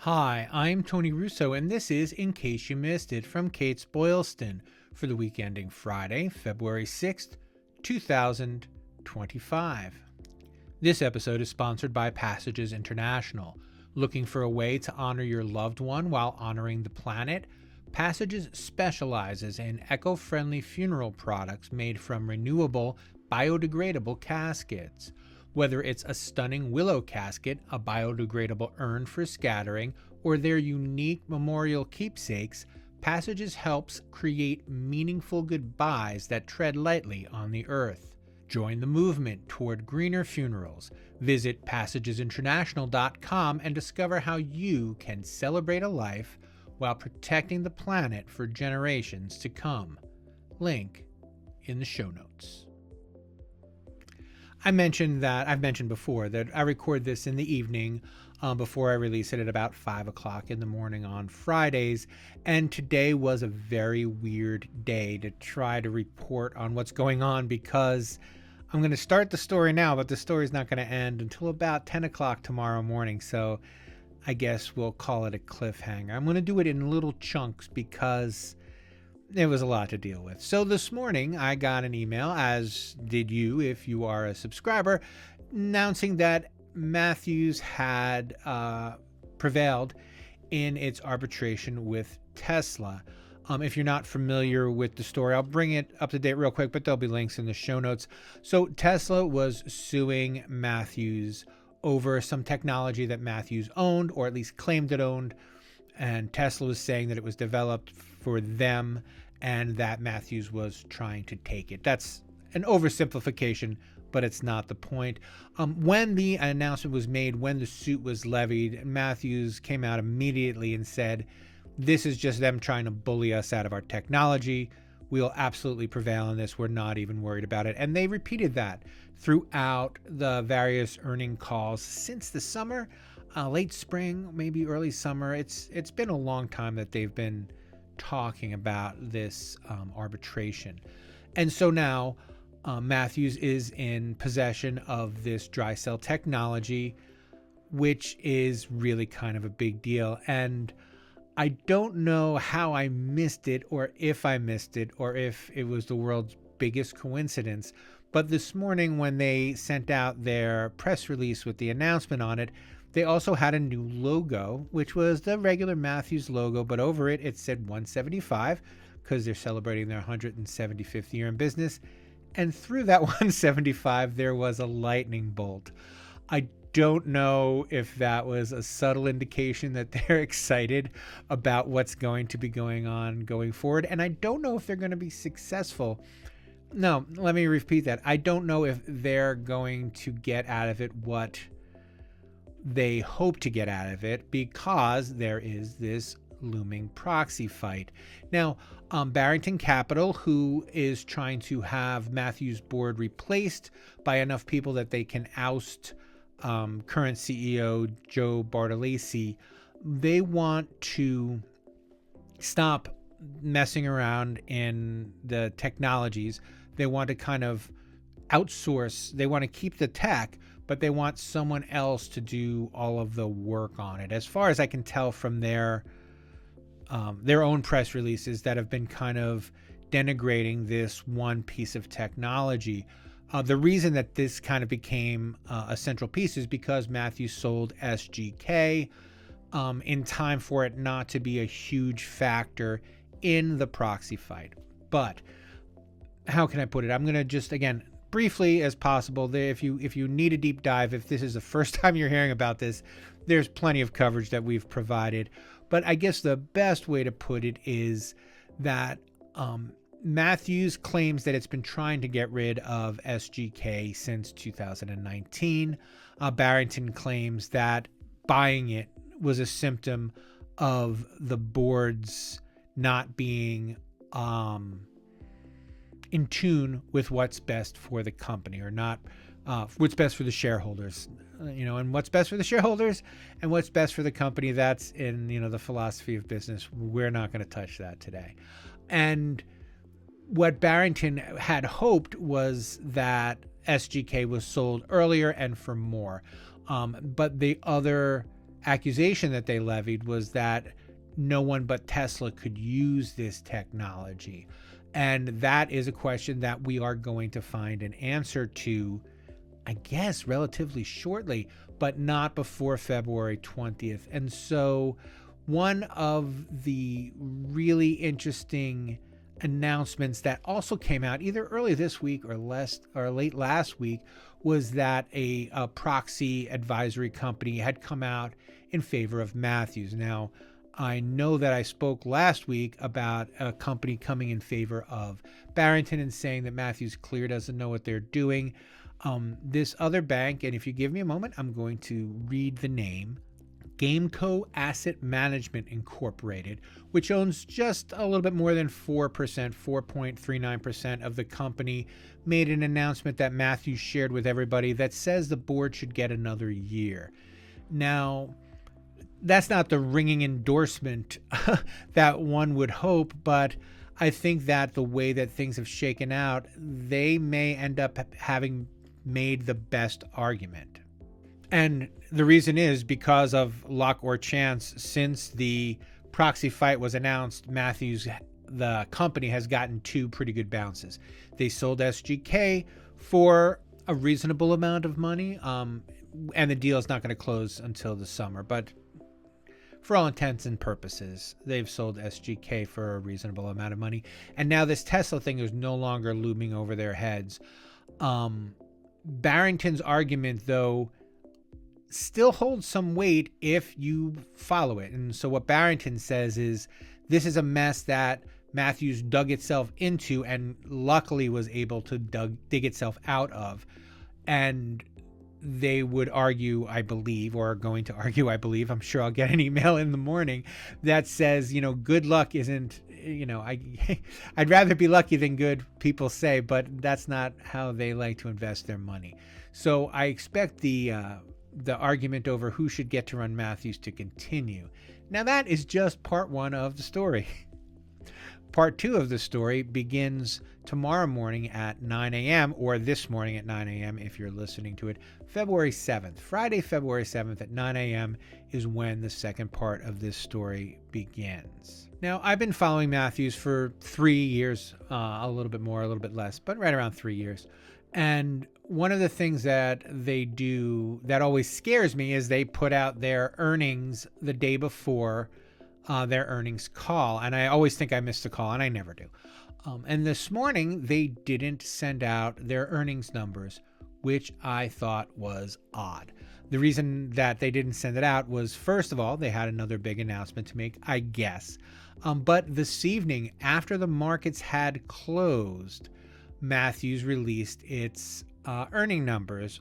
Hi, I'm Tony Russo, and this is In Case You Missed It from Kates-Boylston for the week ending Friday, February 6th, 2025. This episode is sponsored by Passages International. Looking for a way to honor your loved one while honoring the planet? Passages specializes in eco-friendly funeral products made from renewable, biodegradable caskets. Whether it's a stunning willow casket, a biodegradable urn for scattering, or their unique memorial keepsakes, Passages helps create meaningful goodbyes that tread lightly on the earth. Join the movement toward greener funerals. Visit passagesinternational.com and discover how you can celebrate a life while protecting the planet for generations to come. Link in the show notes. I've mentioned before that I record this in the evening before I release it at about 5 o'clock in the morning on Fridays. And today was a very weird day to try to report on what's going on because I'm going to start the story now, but the story's not going to end until about 10 o'clock tomorrow morning. So I guess we'll call it a cliffhanger. I'm going to do it in little chunks because it was a lot to deal with. So this morning I got an email, as did you if you are a subscriber, announcing that Matthews had prevailed in its arbitration with Tesla. If you're not familiar with the story, I'll bring it up to date real quick, but there'll be links in the show notes. So Tesla was suing Matthews over some technology that Matthews owned, or at least claimed it owned. And Tesla was saying that it was developed for them and that Matthews was trying to take it. That's an oversimplification, but it's not the point. When the announcement was made, when the suit was levied, Matthews came out immediately and said, this is just them trying to bully us out of our technology. We'll absolutely prevail on this. We're not even worried about it. And they repeated that throughout the various earning calls since the summer. Late spring, maybe early summer. It's been a long time that they've been talking about this arbitration. And so now Matthews is in possession of this dry cell technology, which is really kind of a big deal. And I don't know how I missed it, or if I missed it, or if it was the world's biggest coincidence. But this morning when they sent out their press release with the announcement on it, they also had a new logo, which was the regular Matthews logo, but over it, it said 175 because they're celebrating their 175th year in business. And through that 175, there was a lightning bolt. I don't know if that was a subtle indication that they're excited about what's going to be going on going forward. And I don't know if they're going to be successful. No, let me repeat that. I don't know if they're going to get out of it what they hope to get out of it, because there is this looming proxy fight. Now, Barington Capital, who is trying to have Matthews' board replaced by enough people that they can oust current CEO Joe Bartolacci, they want to stop messing around in the technologies. They want to kind of outsource. They want to keep the tech, but they want someone else to do all of the work on it. As far as I can tell from their own press releases that have been kind of denigrating this one piece of technology. The reason that this kind of became a central piece is because Matthews sold SGK in time for it not to be a huge factor in the proxy fight. But how can I put it? I'm going to just, again, briefly as possible, if you need a deep dive, if this is the first time you're hearing about this, there's plenty of coverage that we've provided. But I guess the best way to put it is that Matthews claims that it's been trying to get rid of SGK since 2019. Barington claims that buying it was a symptom of the board's not being in tune with what's best for the company, or not what's best for the shareholders, and what's best for the shareholders and what's best for the company. That's in, the philosophy of business. We're not going to touch that today. And what Barington had hoped was that SGK was sold earlier and for more. But the other accusation that they levied was that no one but Tesla could use this technology. And that is a question that we are going to find an answer to, I guess, relatively shortly, but not before February 20th. And so one of the really interesting announcements that also came out either early this week or late last week was that a proxy advisory company had come out in favor of Matthews. Now, I know that I spoke last week about a company coming in favor of Barington and saying that Matthews clear doesn't know what they're doing. This other bank, and if you give me a moment, I'm going to read the name, Gameco Asset Management Incorporated, which owns just a little bit more than 4%, 4.39% of the company, made an announcement that Matthews shared with everybody that says the board should get another year. Now, that's not the ringing endorsement that one would hope, but I think that the way that things have shaken out, they may end up having made the best argument. And the reason is because of luck or chance. Since the proxy fight was announced, Matthews, the company, has gotten two pretty good bounces. They sold SGK for a reasonable amount of money, and the deal is not going to close until the summer, but for all intents and purposes, they've sold SGK for a reasonable amount of money. And now this Tesla thing is no longer looming over their heads. Barrington's argument, though, still holds some weight if you follow it. And so what Barington says is this is a mess that Matthews dug itself into and luckily was able to dig itself out of. And they would argue, I believe, or are going to argue, I believe, I'm sure I'll get an email in the morning that says, good luck isn't, I'd rather be lucky than good, people say, but that's not how they like to invest their money. So I expect the argument over who should get to run Matthews to continue. Now that is just part one of the story. Part two of the story begins tomorrow morning at 9 a.m. or this morning at 9 a.m. if you're listening to it, February 7th. Friday, February 7th at 9 a.m. is when the second part of this story begins. Now, I've been following Matthews for 3 years, a little bit more, a little bit less, but right around 3 years. And one of the things that they do that always scares me is they put out their earnings the day before their earnings call. And I always think I missed the call, and I never do. And this morning, they didn't send out their earnings numbers, which I thought was odd. The reason that they didn't send it out was, first of all, they had another big announcement to make, I guess. But this evening, after the markets had closed, Matthews released its earning numbers,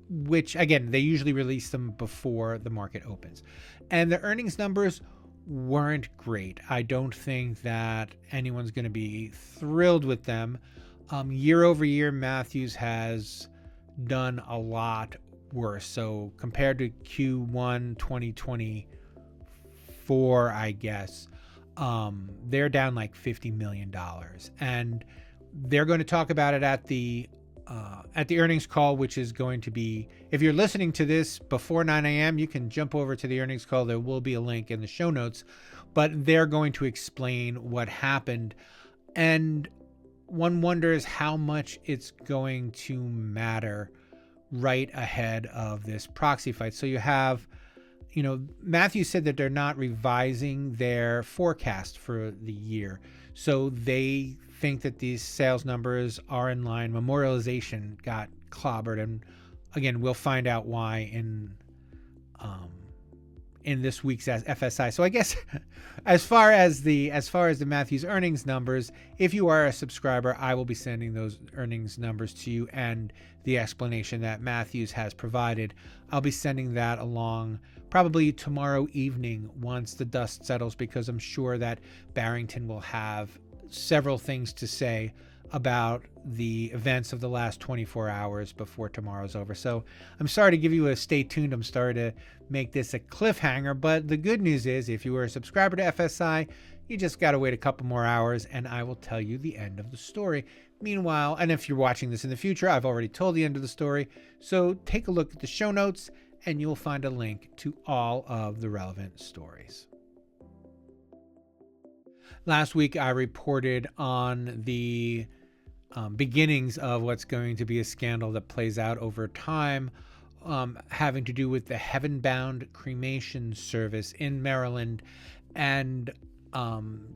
which, again, they usually release them before the market opens. And the earnings numbers weren't great. I don't think that anyone's going to be thrilled with them. Year over year, Matthews has done a lot worse. So compared to Q1 2024, I guess, they're down like $50 million. And they're going to talk about it at the earnings call, which is going to be, if you're listening to this before 9 a.m., you can jump over to the earnings call. There will be a link in the show notes, but they're going to explain what happened. And one wonders how much it's going to matter right ahead of this proxy fight. So you have, Matthew said that they're not revising their forecast for the year. So they think that these sales numbers are in line. Memorialization got clobbered, and again, we'll find out why in this week's FSI. So I guess as far as the Matthews earnings numbers, if you are a subscriber, I will be sending those earnings numbers to you and the explanation that Matthews has provided. I'll be sending that along probably tomorrow evening once the dust settles, because I'm sure that Barington will have several things to say about the events of the last 24 hours before tomorrow's over. So I'm sorry to give you a stay tuned. I'm sorry to make this a cliffhanger, but the good news is if you were a subscriber to FSI, you just got to wait a couple more hours and I will tell you the end of the story. Meanwhile, and if you're watching this in the future, I've already told the end of the story. So take a look at the show notes and you'll find a link to all of the relevant stories. Last week, I reported on the beginnings of what's going to be a scandal that plays out over time, having to do with the Heaven Bound Cremation Service in Maryland. And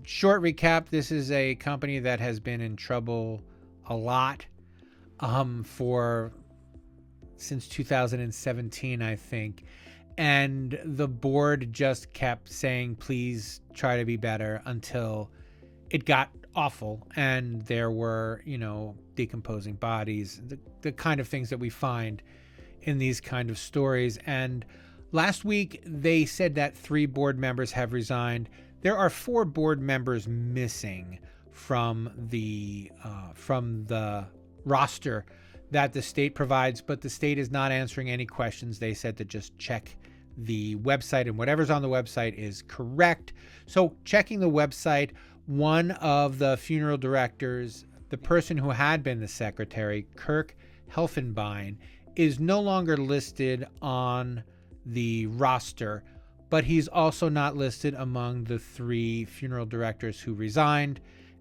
short recap, this is a company that has been in trouble a lot since 2017, I think. And the board just kept saying, please try to be better, until it got awful. And there were, decomposing bodies, the kind of things that we find in these kind of stories. And last week, they said that 3 board members have resigned. There are 4 board members missing from the roster that the state provides, but the state is not answering any questions. They said to just check the website, and whatever's on the website is correct. So checking the website, one of the funeral directors, the person who had been the secretary, Kirk Helfenbein, is no longer listed on the roster, but he's also not listed among the 3 funeral directors who resigned,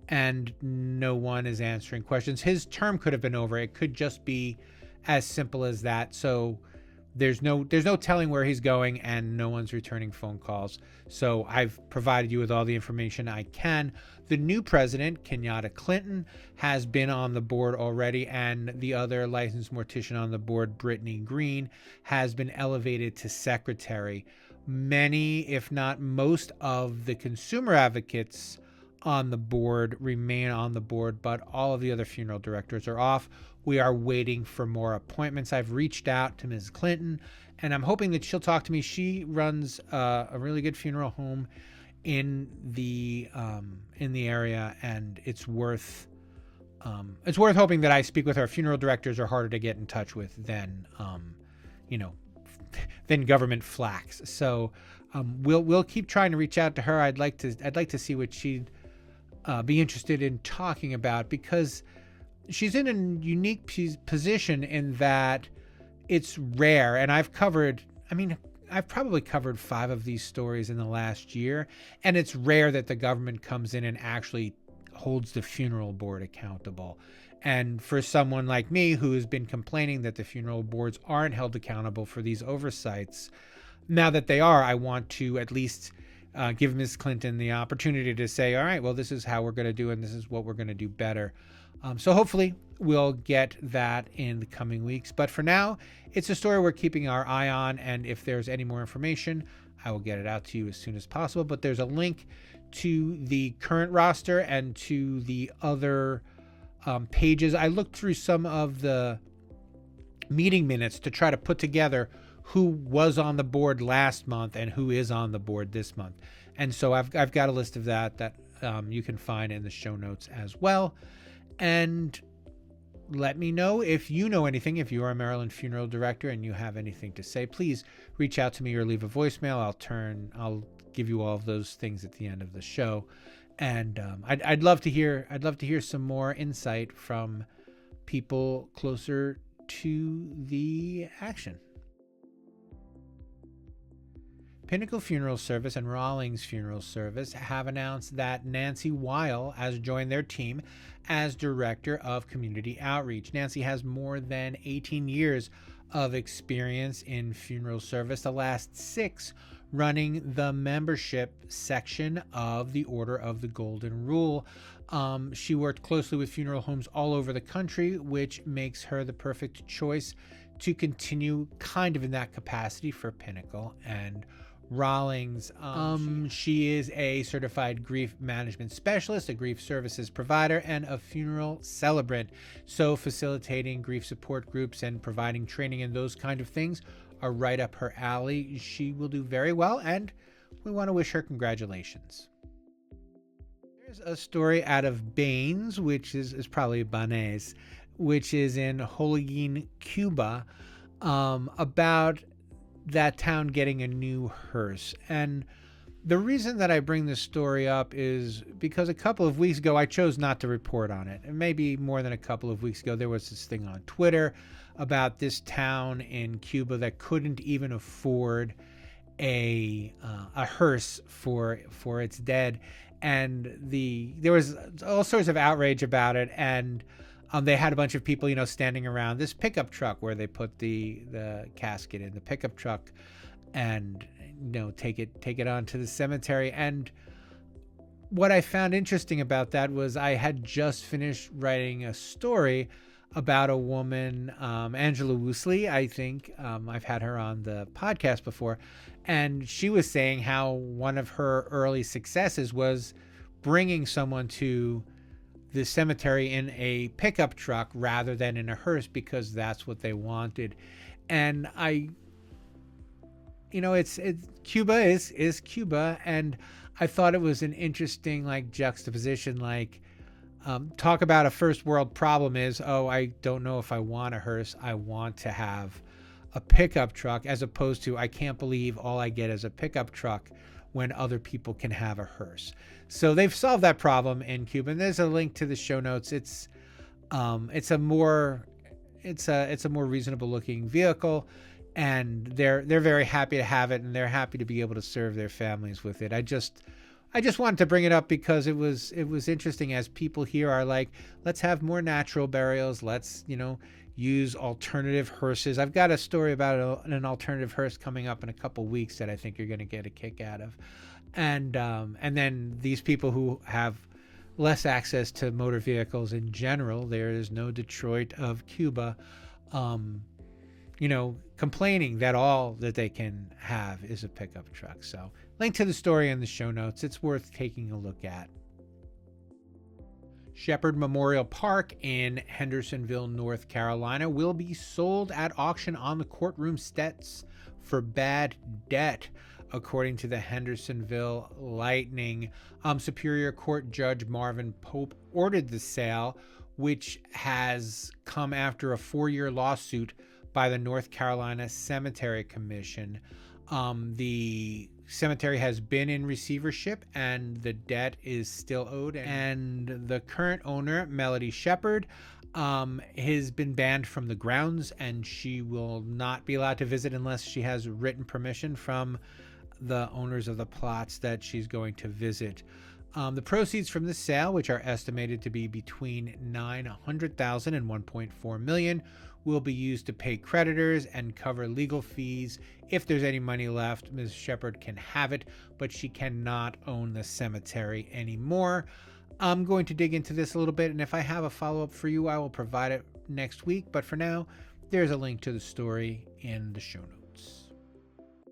and no one is answering questions. His term could have been over. It could just be as simple as that. So there's no telling where he's going, and no one's returning phone calls. So I've provided you with all the information I can. The new president, Kenyatta Clinton, has been on the board already, and the other licensed mortician on the board, Brittany Green, has been elevated to secretary. Many, if not most, of the consumer advocates on the board remain on the board, but all of the other funeral directors are off. We are waiting for more appointments. I've reached out to Ms. Clinton, and I'm hoping that she'll talk to me. She runs a really good funeral home in the area, and it's worth hoping that I speak with her. Funeral directors are harder to get in touch with than government flacks. So we'll keep trying to reach out to her. I'd like to see what she'd be interested in talking about, because she's in a unique position in that it's rare. And I've probably covered 5 of these stories in the last year, and it's rare that the government comes in and actually holds the funeral board accountable. And for someone like me who has been complaining that the funeral boards aren't held accountable for these oversights, now that they are, I want to at least give Ms. Clinton the opportunity to say, all right, well, this is how we're going to do it, and this is what we're going to do better. So hopefully we'll get that in the coming weeks. But for now, it's a story we're keeping our eye on, and if there's any more information, I will get it out to you as soon as possible. But there's a link to the current roster and to the other pages. I looked through some of the meeting minutes to try to put together who was on the board last month and who is on the board this month. And so I've got a list of that you can find in the show notes as well. And let me know if you know anything. If you are a Maryland funeral director and you have anything to say, please reach out to me or leave a voicemail. I'll give you all of those things at the end of the show. And I'd love to hear some more insight from people closer to the action. Pinnacle Funeral Service and Rawlings Funeral Service have announced that Nancy Weil has joined their team as Director of Community Outreach. Nancy has more than 18 years of experience in funeral service, the last 6 running the membership section of the Order of the Golden Rule. She worked closely with funeral homes all over the country, which makes her the perfect choice to continue kind of in that capacity for Pinnacle and Rawlings. She is a certified grief management specialist, a grief services provider, and a funeral celebrant. So facilitating grief support groups and providing training and those kind of things are right up her alley. She will do very well, and we want to wish her congratulations. There's a story out of Baines, which is probably Banes, which is in Holguin, Cuba, about that town getting a new hearse. And The reason that I bring this story up is because a couple of weeks ago, I chose not to report on it. And maybe more than a couple of weeks ago, there was this thing on Twitter about this town in Cuba that couldn't even afford a hearse for its dead. And there was all sorts of outrage about it. And they had a bunch of people, standing around this pickup truck where they put the casket in the pickup truck and take it on to the cemetery. And what I found interesting about that was I had just finished writing a story about a woman, Angela Woosley. I think I've had her on the podcast before, and she was saying how one of her early successes was bringing someone to the cemetery in a pickup truck rather than in a hearse, because that's what they wanted. And it's Cuba is Cuba, and I thought it was an interesting juxtaposition. Talk about a first world problem is, I don't know if I want a hearse. I want to have a pickup truck, as opposed to I can't believe all I get is a pickup truck when other people can have a hearse. So they've solved that problem in Cuba, and there's a link to the show notes. It's a more reasonable looking vehicle, and they're very happy to have it, and they're happy to be able to serve their families with it. I just wanted to bring it up because it was interesting, as people here are like, let's have more natural burials. Let's, use alternative hearses. I've got a story about an alternative hearse coming up in a couple weeks that I think you're going to get a kick out of. And then these people who have less access to motor vehicles in general, there is no Detroit of Cuba, complaining that all that they can have is a pickup truck. So link to the story in the show notes. It's worth taking a look at. Shepherd Memorial Park in Hendersonville, North Carolina will be sold at auction on the courtroom steps for bad debt, according to the Hendersonville Lightning. Superior Court Judge Marvin Pope ordered the sale, which has come after a 4-year lawsuit by the North Carolina Cemetery Commission. The cemetery has been in receivership, and the debt is still owed. And the current owner, Melody Shepherd, has been banned from the grounds, and she will not be allowed to visit unless she has written permission from the owners of the plots that she's going to visit. The proceeds from the sale, which are estimated to be between $900,000 and $1.4 million, will be used to pay creditors and cover legal fees. If there's any money left, Ms. Shepherd can have it, but she cannot own the cemetery anymore. I'm going to dig into this a little bit, and if I have a follow-up for you, I will provide it next week. But for now, there's a link to the story in the show notes.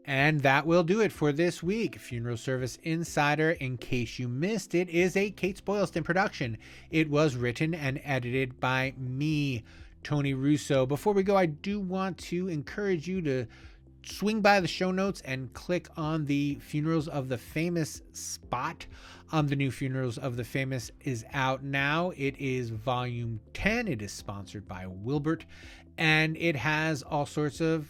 And that will do it for this week. Funeral Service Insider, in case you missed it, is a Kates-Boylston production. It was written and edited by me, Tony Russo. Before we go, I do want to encourage you to swing by the show notes and click on the Funerals of the Famous spot. The new Funerals of the Famous is out now. It is volume 10. It is sponsored by Wilbert, and it has all sorts of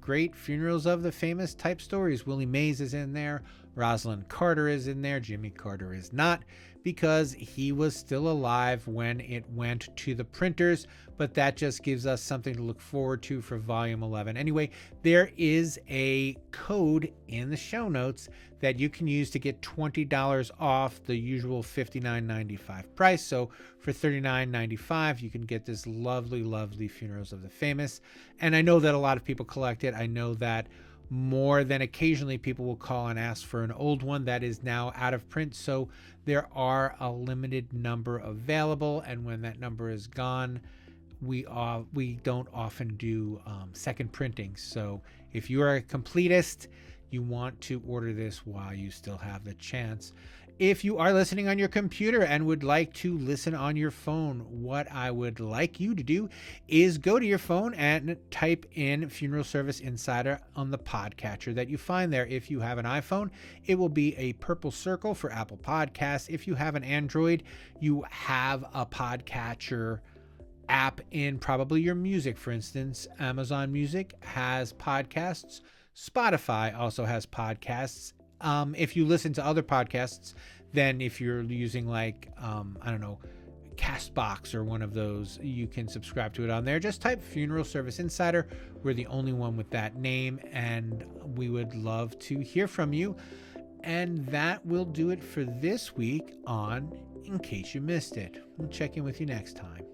great Funerals of the Famous type stories. Willie Mays is in there. Rosalind Carter is in there. Jimmy Carter is not, because he was still alive when it went to the printers, but that just gives us something to look forward to for volume 11. Anyway, there is a code in the show notes that you can use to get $20 off the usual $59.95 price. So for $39.95, you can get this lovely, lovely Funerals of the Famous. And I know that a lot of people collect it. I know that more than occasionally people will call and ask for an old one that is now out of print. So there are a limited number available, and when that number is gone, we don't often do second printings. So if you are a completist, you want to order this while you still have the chance. If you are listening on your computer and would like to listen on your phone, what I would like you to do is go to your phone and type in Funeral Service Insider on the podcatcher that you find there. If you have an iPhone, it will be a purple circle for Apple Podcasts. If you have an Android, you have a podcatcher app in probably your music. For instance, Amazon Music has podcasts. Spotify also has podcasts. If you listen to other podcasts, then if you're using like, I don't know, Castbox or one of those, you can subscribe to it on there. Just type Funeral Service Insider. We're the only one with that name, and we would love to hear from you. And that will do it for this week on In Case You Missed It. We'll check in with you next time.